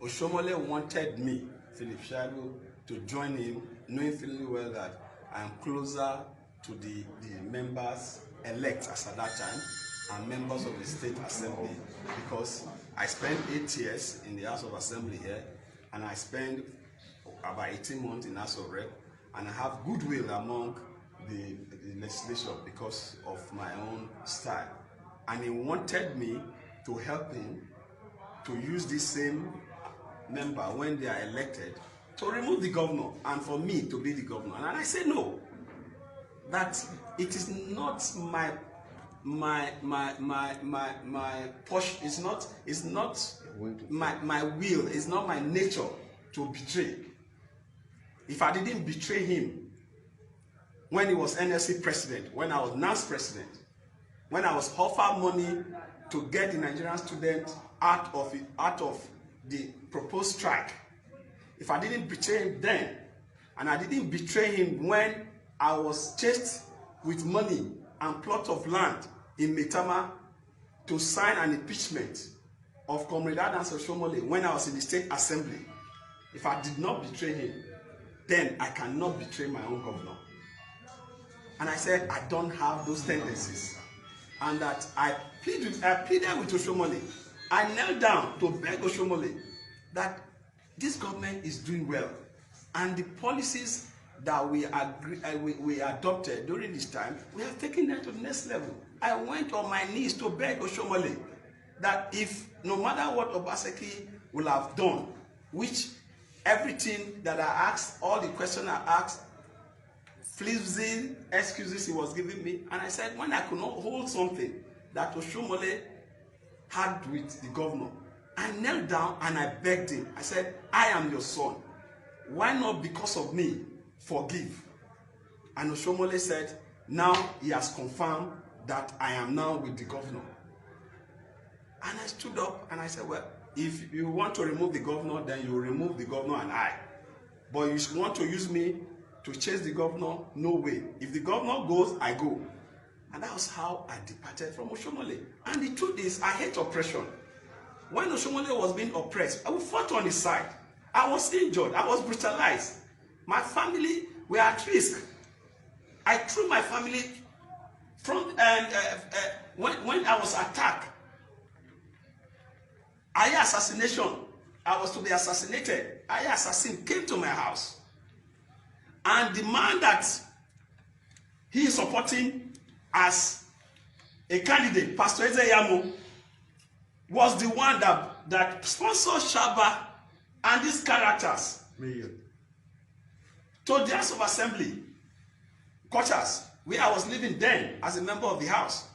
Oshomole wanted me, Philip Shadow, to join him, knowing fully well that I am closer to the members elect as at that time and members of the State Assembly, because I spent 8 years in the House of Assembly here, and I spent about 18 months in House of Rep, and I have goodwill among the legislature because of my own style. And he wanted me to help him to use this same member when they are elected to remove the governor and for me to be the governor. And I said no, that it is not my push, it's not my will, it's not my nature to betray. If I didn't betray him when he was NLC president, when I was NAS president, when I was offered money to get the Nigerian students out of the proposed strike, if I didn't betray him then, and I didn't betray him when I was chased with money and plot of land in Maitama to sign an impeachment of Comrade Adams Oshomole when I was in the State Assembly, if I did not betray him, then I cannot betray my own governor. And I said I don't have those tendencies, and that I pleaded with Oshomole. I knelt down to beg Oshomole that this government is doing well, and the policies that we adopted during this time, we have taken them to the next level. I went on my knees to beg Oshomole that if no matter what Obaseki will have done, which everything that I asked, all the questions I asked, flimsy excuses he was giving me, and I said when I could not hold something that Oshomole had with the governor, I knelt down and I begged him. I said, I am your son. Why not because of me forgive? And Oshomole said, now he has confirmed that I am now with the governor. And I stood up and I said, well, if you want to remove the governor, then you remove the governor and I. But you want to use me to chase the governor? No way. If the governor goes, I go. And that was how I departed from Oshomole. And the truth is, I hate oppression. When Oshomole was being oppressed, I fought on his side. I was injured. I was brutalized. My family were at risk. I threw my family from when I was attacked. Aya assassination. I was to be assassinated. Aya assassin came to my house, and the man that he is supporting as a candidate, Pastor Eze Yamo, was the one that sponsored Shaba and these characters to the House of Assembly quarters, where I was living then as a member of the House.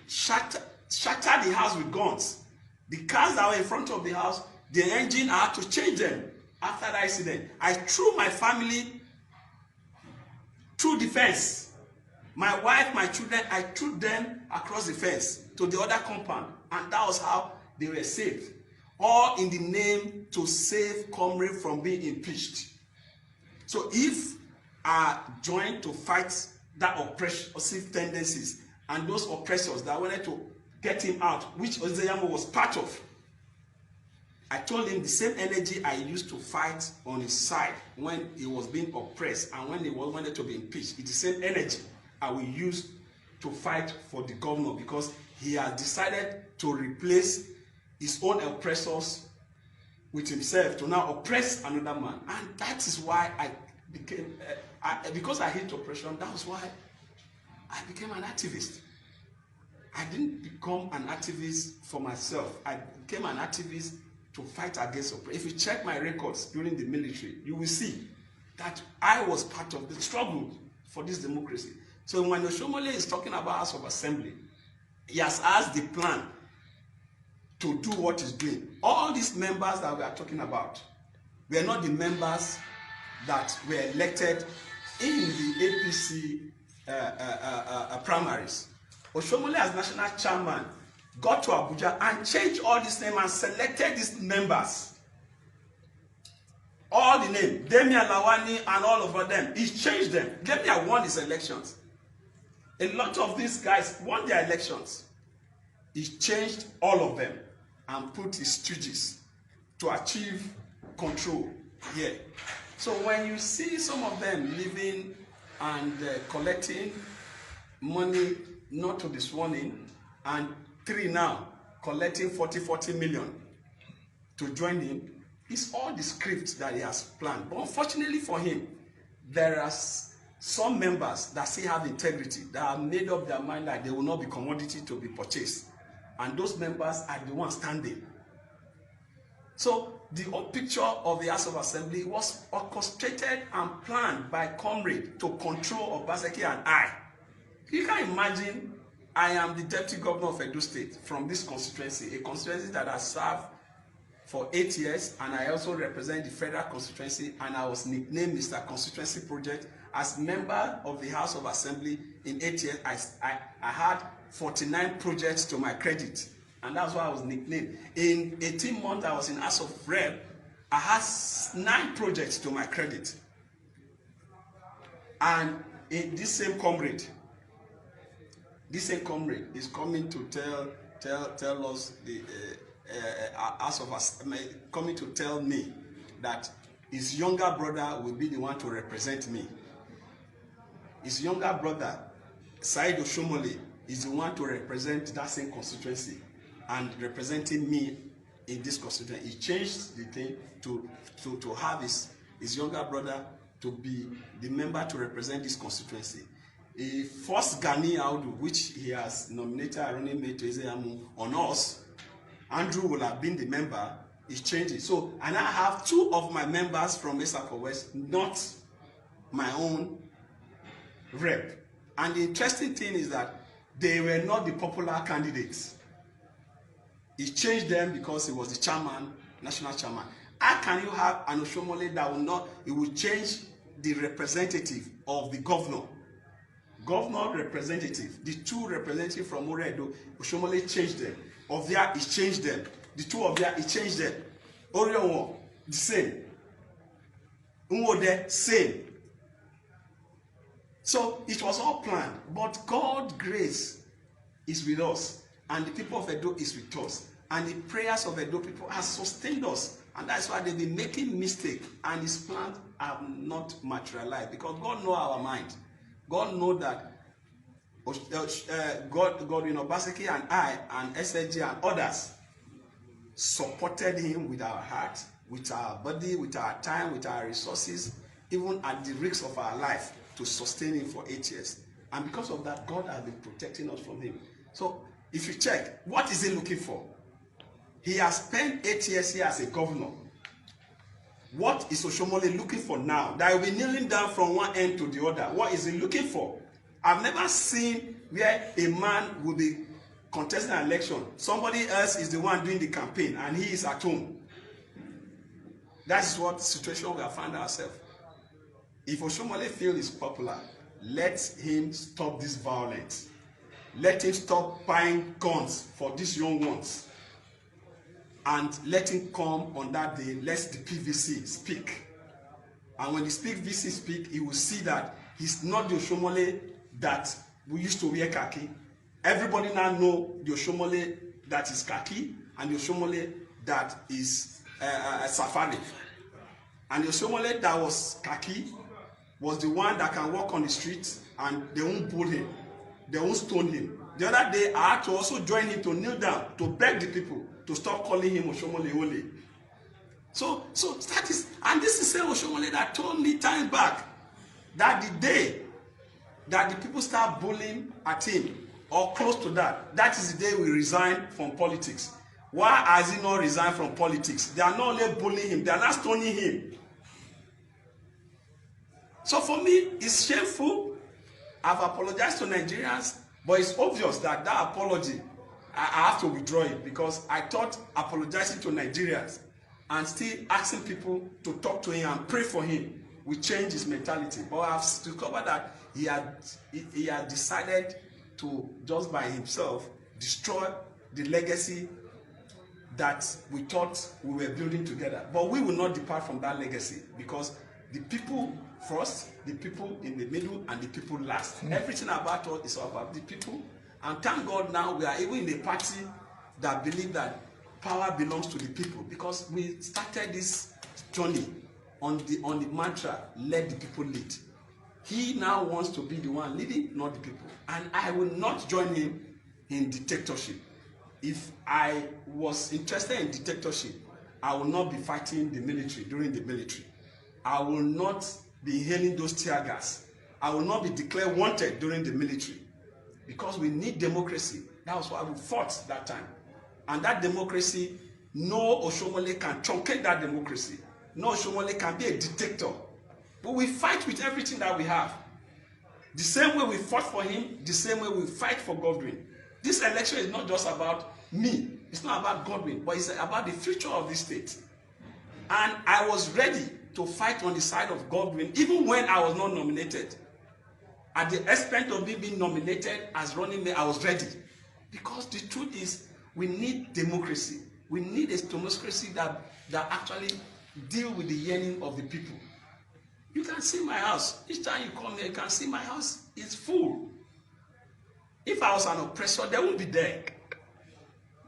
Shattered the house with guns. The cars that were in front of the house, the engine, I had to change them after the accident. I threw my family through the fence. My wife, my children, I threw them across the fence to the other compound, and that was how they were saved. All in the name to save Comrade from being impeached. So if I joined to fight that oppressive tendencies and those oppressors that wanted to get him out, which Eze Yamo was part of, I told him the same energy I used to fight on his side when he was being oppressed and when he wanted to be impeached, it's the same energy I will use to fight for the governor, because he has decided to replace his own oppressors with himself to now oppress another man. And that is why I became, because I hate oppression, that was why I became an activist. I didn't become an activist for myself. I became an activist to fight against oppression. If you check my records during the military, you will see that I was part of the struggle for this democracy. So when Oshomole is talking about House of Assembly, he has asked the plan to do what he's doing. All these members that we are talking about were not the members that were elected in the APC primaries. Oshomole, as national chairman, got to Abuja and changed all these names and selected these members. All the names, Damian Lawani and all of them, he changed them. Damian won his elections. A lot of these guys won their elections. He changed all of them and put his stooges to achieve control here. So when you see some of them living and collecting money not to be sworn in, and 3 now collecting 40 million to join him, it's all the script that he has planned. But unfortunately for him, there are some members that still have integrity, that have made up their mind that they will not be commodity to be purchased. And those members are the ones standing. So the whole picture of the House of Assembly was orchestrated and planned by Comrade to control Obaseki and I. You can imagine, I am the deputy governor of Edo State from this constituency, a constituency that has served for 8 years, and I also represent the federal constituency, and I was nicknamed Mr. Constituency Project. As member of the House of Assembly in 8 years, I had 49 projects to my credit, and that's why I was nicknamed. In 18 months I was in House of Rep, I had 9 projects to my credit. And in this same comrade is coming to tell us the House of Assembly, coming to tell me that his younger brother will be the one to represent me. His younger brother, Said Oshomole, is the one to represent that same constituency and representing me in this constituency. He changed the thing to have his younger brother to be the member to represent this constituency. A first Gani Audu, which he has nominated Aroni Meto on us, Andrew will have been the member. He's changing. So, and I have 2 of my members from Esako West, not my own rep. And the interesting thing is that they were not the popular candidates. He changed them because he was the chairman, national chairman. How can you have an Oshomole that will not, it will change the representative of the governor? Governor representative, the 2 representatives from Oredo, Oshomole changed them. Ovia, he changed them. The 2 of them, he changed them. Orionwo, the same. Unwode, same. So it was all planned, but God's grace is with us, and the people of Edo is with us, and the prayers of Edo people have sustained us, and that's why they've been making mistakes, and his plans have not materialized, because God knows our mind. God knows that Godwin Obaseki and I and SSG and others supported him with our heart, with our body, with our time, with our resources, even at the risk of our life, to sustain him for 8 years. And because of that, God has been protecting us from him. So if you check, what is he looking for? He has spent 8 years here as a governor. What is Oshomole looking for now? That he will be kneeling down from one end to the other. What is he looking for? I've never seen where a man will be contesting an election. Somebody else is the one doing the campaign and he is at home. That is what situation we have found ourselves. If Oshomole feels is popular, let him stop this violence. Let him stop buying guns for these young ones. And let him come on that day, let the PVC speak. And when the PVC speak, he will see that he's not the Oshomole that we used to wear khaki. Everybody now know the Oshomole that is khaki and the Oshomole that is safari. And the Oshomole that was khaki was the one that can walk on the streets and they won't bully him, they won't stone him. The other day, I had to also join him to kneel down to beg the people to stop calling him Oshomole Ole. So that is, and this is the same Oshomole that told me time back that the day that the people start bullying at him or close to that, that is the day we resign from politics. Why has he not resigned from politics? They are not only bullying him, they are not stoning him. So for me, it's shameful. I've apologized to Nigerians, but it's obvious that that apology, I have to withdraw it, because I thought apologizing to Nigerians and still asking people to talk to him and pray for him will change his mentality. But I've discovered that he had decided to, just by himself, destroy the legacy that we thought we were building together. But we will not depart from that legacy, because the people first, the people in the middle, and the people last. Everything about us is about the people. And thank God now we are even in a party that believe that power belongs to the people, because we started this journey on the mantra, let the people lead. He now wants to be the one leading, not the people. And I will not join him in dictatorship. If I was interested in dictatorship, I will not be fighting the military during the military. I will not be inhaling those tear gas. I will not be declared wanted during the military, because we need democracy. That was why we fought that time. And that democracy, no Oshomole can truncate that democracy. No Oshomole can be a dictator. But we fight with everything that we have. The same way we fought for him, the same way we fight for Godwin. This election is not just about me. It's not about Godwin, but it's about the future of this state. And I was ready to fight on the side of Godwin, even when I was not nominated. At the expense of me being nominated as running mate, I was ready. Because the truth is, we need democracy. We need a democracy that actually deal with the yearning of the people. You can see my house. Each time you come here, you can see my house is full. If I was an oppressor, they won't be there.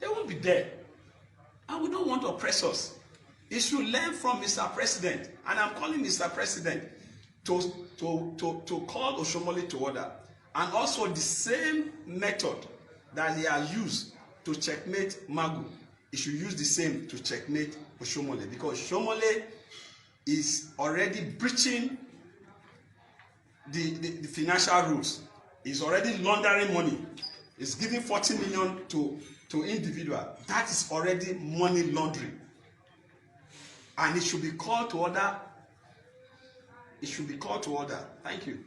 They won't be there. And we don't want oppressors. You should learn from Mr. President. And I'm calling Mr. President to call Oshomole to order. And also the same method that he has used to checkmate Magu, he should use the same to checkmate Oshomole, because Oshomole is already breaching the financial rules. He's already laundering money. He's giving 40 million to individual. That is already money laundering. And it should be called to order. It should be called to order. Thank you.